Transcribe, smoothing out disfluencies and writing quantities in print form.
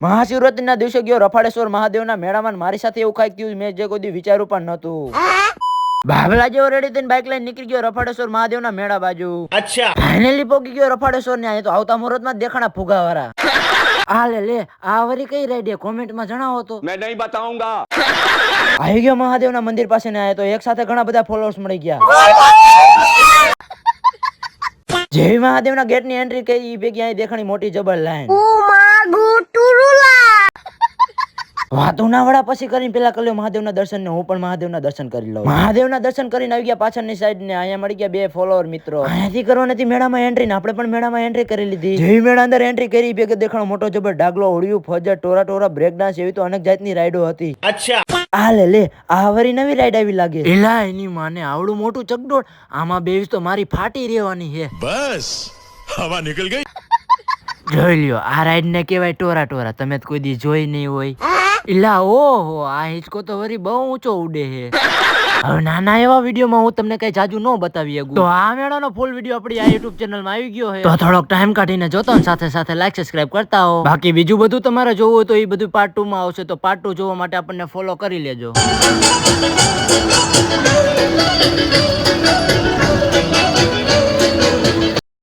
મહાશિવરાત્રીના દિવસે ગયો રફાડેશ્વર મહાદેવના મેળામાં, મારી સાથે એવું કાંઈક થયું મેં જે કોઈ વિચાર્યું પણ નતું. બાબલા જેવો રેડી થઈને બાઇક લઈને નીકળી ગયો રફાડેશ્વર મહાદેવના મેળા બાજુ. અચ્છા, ફાઇનલી પહોંચી ગયો રફાડેશ્વર ને. તો આવતા મુહૂર્તમાં દેખાણા ફુગાવાળા. આ લે આ વરી કઈ રાઈડ કોમેન્ટમાં જણાવો તો. મેં નહીં બતાઉંગા. આવી ગયો મહાદેવના મંદિર પાસે ને. તો એક સાથે ઘણા બધા ફોલોઅર્સ મળી ગયા. જેવી મહાદેવના ગેટની એન્ટ્રી કરી ભેગી અહીં દેખાણી મોટી જબર લાઈન. વાતું ના વડા પછી કરીને પેલા કર્યો મહાદેવના દર્શન ને. હું પણ મહાદેવના દર્શન કરી લઉં. મહાદેવના દર્શન કરીને આવી ગયા પાછળની સાઈડ ને. અહીંયા મળી ગયા બે ફોલોઅર મિત્રો. અહીંયાથી કરવા નથી મેળામાં એન્ટ્રી ને. આપણે પણ મેળામાં એન્ટ્રી કરી લીધી. જેવી મેળા અંદર એન્ટ્રી કરી ભેગે દેખાણો મોટો જબર ડાગલો, હોડિયું, ફજર, ટોરા બ્રેક ડાન્સ એવી તો અનેક જાતની રાઈડો હતી. અચ્છા, આ લે આ વરી નવી રાઈડ આવી લાગે. એલા એની માને આવડું મોટું ચકડોળ. આમાં બેવીસ તો મારી ફાટી રહેવાની છે. બસ હવા નીકળ ગઈ. જોઈ લ્યો આ રાઈડ ને કેવાય ટોરા. તમે કોઈ દી જોઈ નહીં હોય. ઇલા ઓહો, આ હિંચકો તો વરી બહુ ઊંચો ઉડે છે. હવે નાના એવા વિડીયોમાં હું તમને કઈ જાજુ ન બતાવી શકું. તો આ મેળાનો ફૂલ વિડીયો આપણી આ YouTube ચેનલમાં આવી ગયો છે. તો થોડોક ટાઈમ કાઢીને જોતો ને સાથે લાઈક સબસ્ક્રાઇબ કરતા હો. બાકી બીજું બધું તમારે જોવું હોય તો એ બધું પાર્ટ 2 માં આવશે. તો પાર્ટ 2 જોવા માટે આપણને ફોલો કરી લેજો.